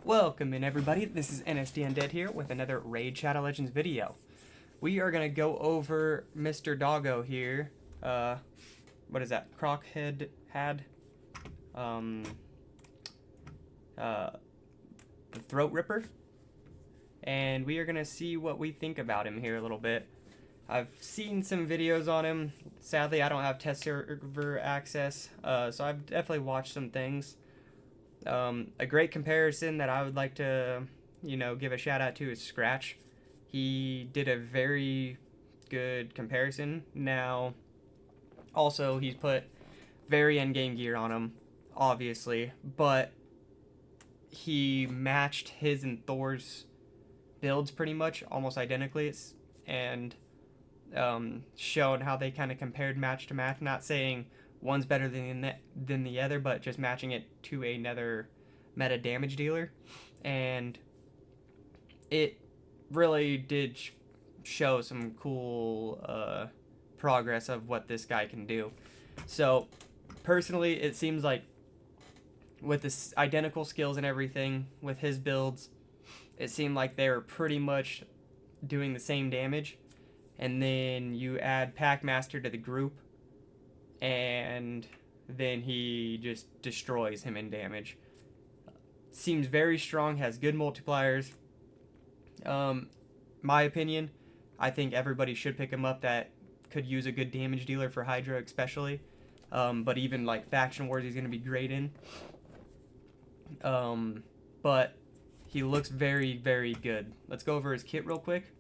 Welcome in everybody, this is NSD Undead here with another Raid Shadow Legends video. We are going to go over Mr. Doggo here, what is that, Kro'Khad the Throatripper, and we are going to see what we think about him here a little bit. I've seen some videos on him. Sadly, I don't have test server access, so I've definitely watched some things. A great comparison that I would like to, give a shout out to is Scratch. He did a very good comparison. Now, also, he's put very endgame gear on him, obviously, but he matched his and Thor's builds pretty much almost identically, and shown how they kind of compared match to match. Not saying one's better than the other, but just matching it to another meta damage dealer, and it really did show some cool progress of what this guy can do. So personally, it seems like with this identical skills and everything with his builds, it seemed like they were pretty much doing the same damage. And then you add Packmaster to the group, and then he just destroys him in damage. Seems very strong, has good multipliers. My opinion, I think everybody should pick him up that could use a good damage dealer for Hydra especially. But even like Faction Wars he's going to be great in. But he looks very, very good. Let's go over his kit real quick.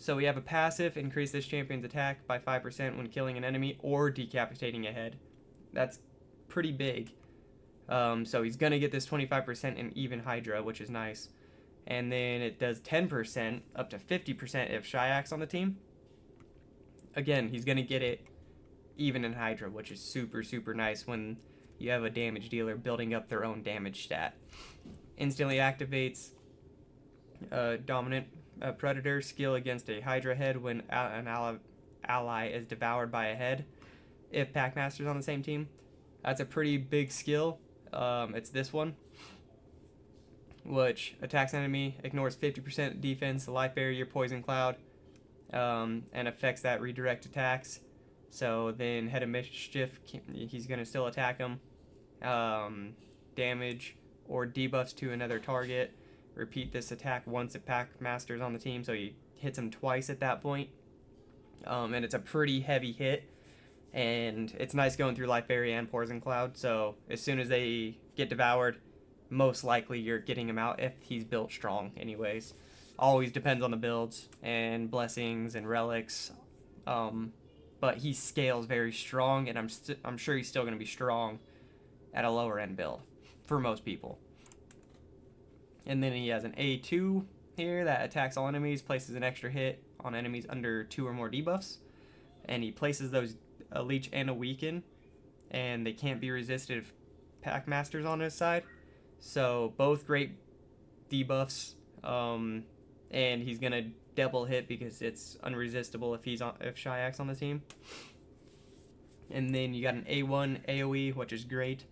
So we have a passive, increase this champion's attack by 5% when killing an enemy or decapitating a head. That's pretty big. So he's going to get this 25% in even Hydra, which is nice. And then it does 10% up to 50% if Shyak's on the team. Again, he's going to get it even in Hydra, which is super, super nice when you have a damage dealer building up their own damage stat. Instantly activates dominant Predator skill against a Hydra head when an ally is devoured by a head if Packmaster's on the same team. That's a pretty big skill. It's this one, which attacks enemy, ignores 50% defense, life barrier, poison cloud, and affects that redirect attacks. So then Head of Mischief, he's going to still attack him. Damage or debuffs to another target. Repeat this attack once if Packmaster's on the team, so he hits him twice at that point. And it's a pretty heavy hit, and it's nice going through Life Barrier and Poison Cloud, so as soon as they get devoured, most likely you're getting him out if he's built strong anyways. Always depends on the builds and blessings and relics, but he scales very strong, and I'm sure he's still going to be strong at a lower end build for most people. And then he has an A2 here that attacks all enemies, places an extra hit on enemies under 2 or more debuffs. And he places those a leech and a weaken, and they can't be resisted if Packmaster's on his side. So both great debuffs, and he's gonna double hit because it's unresistible if Shyak's on the team. And then you got an A1 AoE, which is great.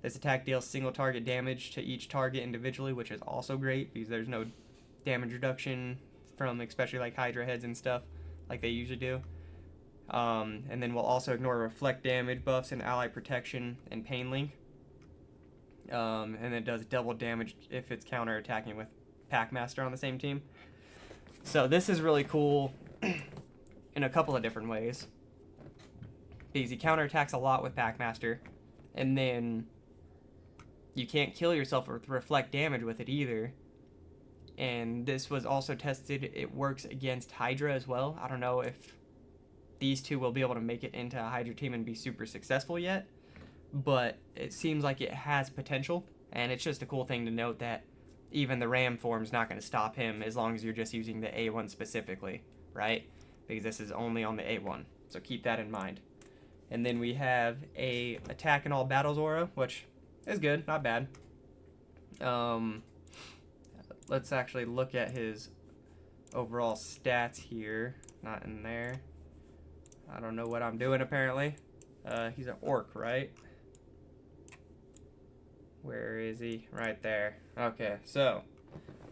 This attack deals single target damage to each target individually, which is also great because there's no damage reduction from especially like Hydra heads and stuff like they usually do. And then we'll also ignore reflect damage buffs and ally protection and pain link. And then it does double damage if it's counter attacking with Packmaster on the same team. So this is really cool in a couple of different ways, because he counter attacks a lot with Packmaster, and then you can't kill yourself with reflect damage with it either. And this was also tested. It works against Hydra as well. I don't know if these two will be able to make it into a Hydra team and be super successful yet, but it seems like it has potential. And it's just a cool thing to note that even the Ram form's not going to stop him as long as you're just using the A1 specifically, right? Because this is only on the A1. So keep that in mind. And then we have a attack in all battles aura, which is good, not bad. Let's actually look at his overall stats here. Not in there. I don't know what I'm doing apparently. He's an orc, right? Where is he? Right there. Okay, so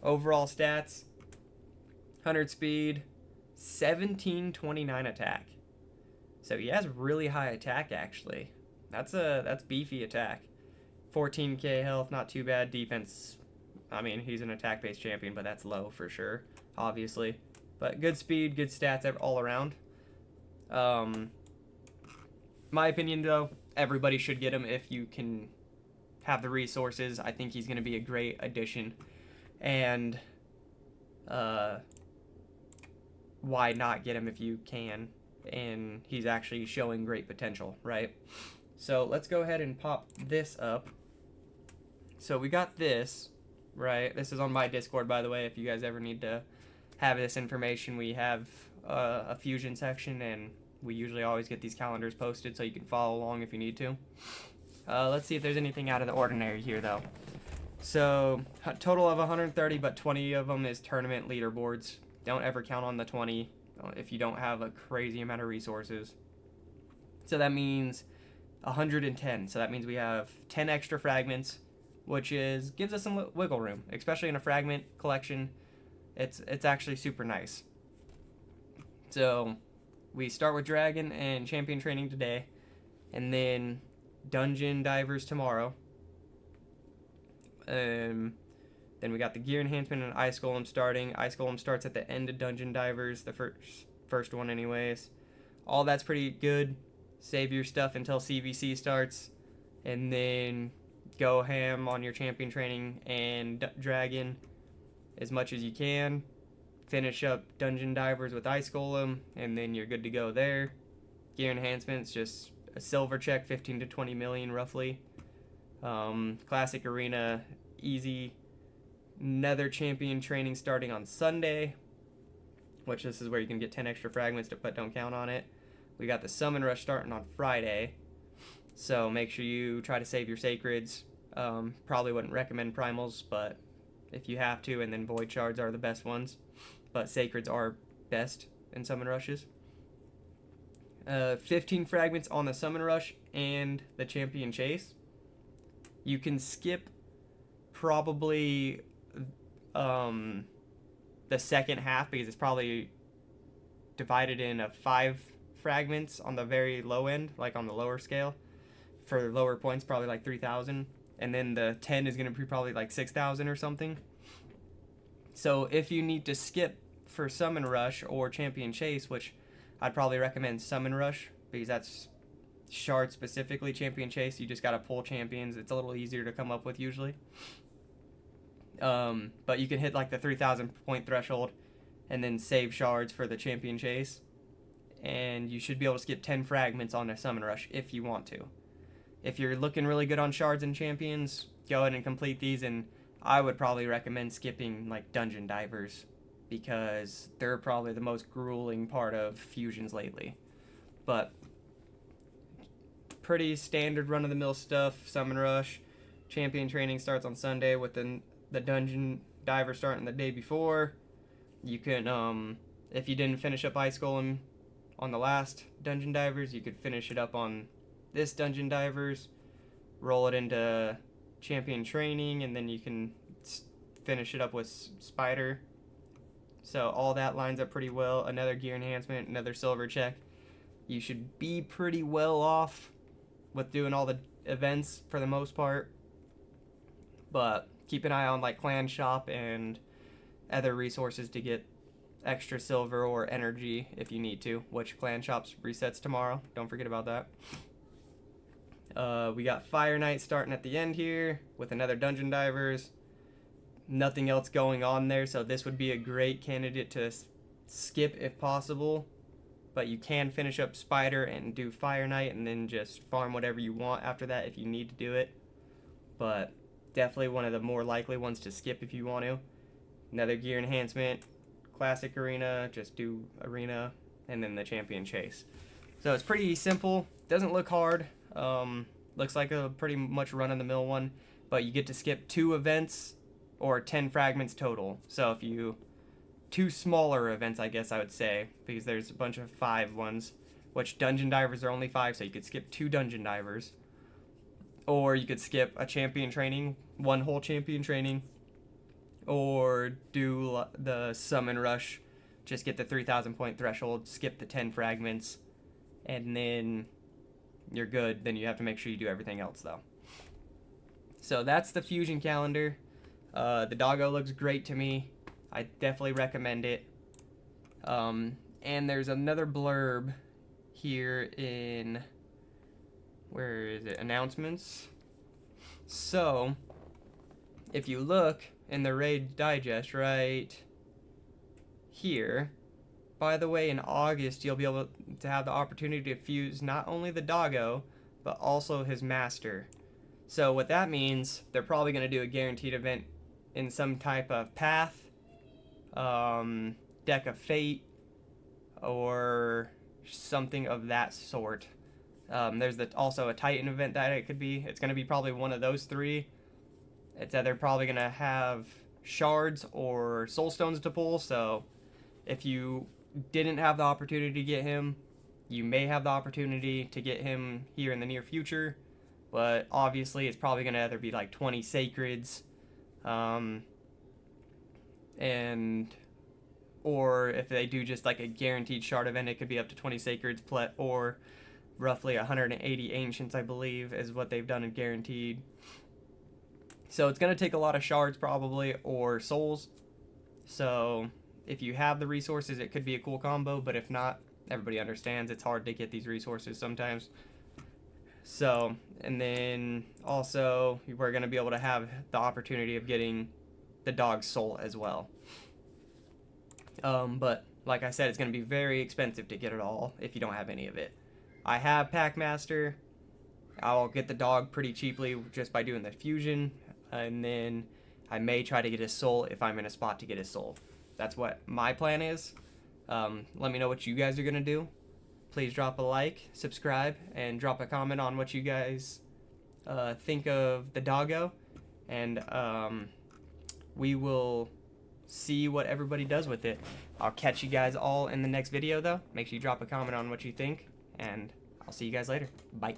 overall stats: 100 speed, 1729 attack. So he has really high attack actually. That's beefy attack. 14k health, not too bad. Defense, I mean, he's an attack-based champion, but that's low for sure, obviously. But good speed, good stats all around. My opinion though, everybody should get him if you can have the resources. I think he's going to be a great addition, and why not get him if you can? And he's actually showing great potential, right? So let's go ahead and pop this up. So we got this, right? This is on my Discord, by the way. If you guys ever need to have this information, we have a fusion section, and we usually always get these calendars posted so you can follow along if you need to. Let's see if there's anything out of the ordinary here, though. So, total of 130, but 20 of them is tournament leaderboards. Don't ever count on the 20 if you don't have a crazy amount of resources. So that means 110. So that means we have 10 extra fragments, which gives us some wiggle room, especially in a fragment collection. It's actually super nice. So we start with Dragon and Champion Training today, and then Dungeon Divers tomorrow. Then we got the Gear Enhancement and Ice Golem starting. Ice Golem starts at the end of Dungeon Divers, the first one anyways. All that's pretty good. Save your stuff until CVC starts, and then go ham on your Champion Training and Dragon as much as you can. Finish up Dungeon Divers with Ice Golem, and then you're good to go there. Gear Enhancements, just a silver check, 15 to 20 million roughly. Classic Arena, easy. Nether Champion Training starting on Sunday, which this is where you can get 10 extra fragments, but don't count on it. We got the Summon Rush starting on Friday, so make sure you try to save your Sacreds. Probably wouldn't recommend Primals, but if you have to, and then Void Shards are the best ones, but Sacreds are best in Summon Rushes. 15 fragments on the Summon Rush and the Champion Chase. You can skip probably the second half because it's probably divided in 5 fragments on the very low end, like on the lower scale. For lower points, probably like 3,000. And then the 10 is going to be probably like 6,000 or something. So if you need to skip for Summon Rush or Champion Chase, which I'd probably recommend Summon Rush because that's shard specifically. Champion Chase, you just got to pull champions. It's a little easier to come up with usually. But you can hit like the 3,000 point threshold and then save shards for the Champion Chase. And you should be able to skip 10 fragments on a Summon Rush if you want to. If you're looking really good on shards and champions, go ahead and complete these, and I would probably recommend skipping like Dungeon Divers because they're probably the most grueling part of fusions lately. But pretty standard run-of-the-mill stuff. Summon Rush. Champion Training starts on Sunday with the Dungeon Diver starting the day before. You can, if you didn't finish up Ice Golem on the last Dungeon Divers, you could finish it up on this Dungeon Divers, roll it into Champion Training, and then you can finish it up with Spider. So all that lines up pretty well. Another Gear Enhancement, another silver check. You should be pretty well off with doing all the events for the most part. But keep an eye on like Clan Shop and other resources to get extra silver or energy if you need to, which Clan Shops resets tomorrow. Don't forget about that. We got Fire Knight starting at the end here with another Dungeon Divers. Nothing else going on there, so this would be a great candidate to skip if possible. But you can finish up Spider and do Fire Knight and then just farm whatever you want after that if you need to do it. But definitely one of the more likely ones to skip if you want to. Another Gear Enhancement, Classic Arena, just do Arena, and then the Champion Chase. So it's pretty simple, doesn't look hard. Looks like a pretty much run-of-the-mill one, but you get to skip 2 events or 10 fragments total. So if you 2 smaller events, I guess I would say, because there's a bunch of 5 ones, which Dungeon Divers are only 5, so you could skip 2 Dungeon Divers. Or you could skip a champion training, one whole champion training, or do the summon rush, just get the 3,000 point threshold, skip the 10 fragments, and then you're good. Then you have to make sure you do everything else though. So that's the fusion calendar. The doggo looks great to me. I definitely recommend it. And there's another blurb here in, where is it, announcements. So if you look in the raid digest right here, by the way, in August you'll be able to have the opportunity to fuse not only the doggo but also his master. So what that means, they're probably going to do a guaranteed event in some type of path, deck of fate, or something of that sort. There's also a Titan event that it could be. It's going to be probably one of those three. It's either probably going to have shards or soul stones to pull, so if you didn't have the opportunity to get him, you may have the opportunity to get him here in the near future. But obviously it's probably going to either be like 20 sacreds, or if they do just like a guaranteed shard event, it could be up to 20 sacreds or roughly 180 ancients, I believe, is what they've done in guaranteed. So it's going to take a lot of shards probably, or souls. So if you have the resources, it could be a cool combo, but if not, everybody understands it's hard to get these resources sometimes. So, and then also we're going to be able to have the opportunity of getting the dog's soul as well. But like I said, it's going to be very expensive to get it all if you don't have any of it. I have Packmaster. I'll get the dog pretty cheaply just by doing the fusion, and then I may try to get his soul if I'm in a spot to get his soul. That's what my plan is. Let me know what you guys are going to do. Please drop a like, subscribe, and drop a comment on what you guys think of the doggo. And we will see what everybody does with it. I'll catch you guys all in the next video, though. Make sure you drop a comment on what you think, and I'll see you guys later. Bye.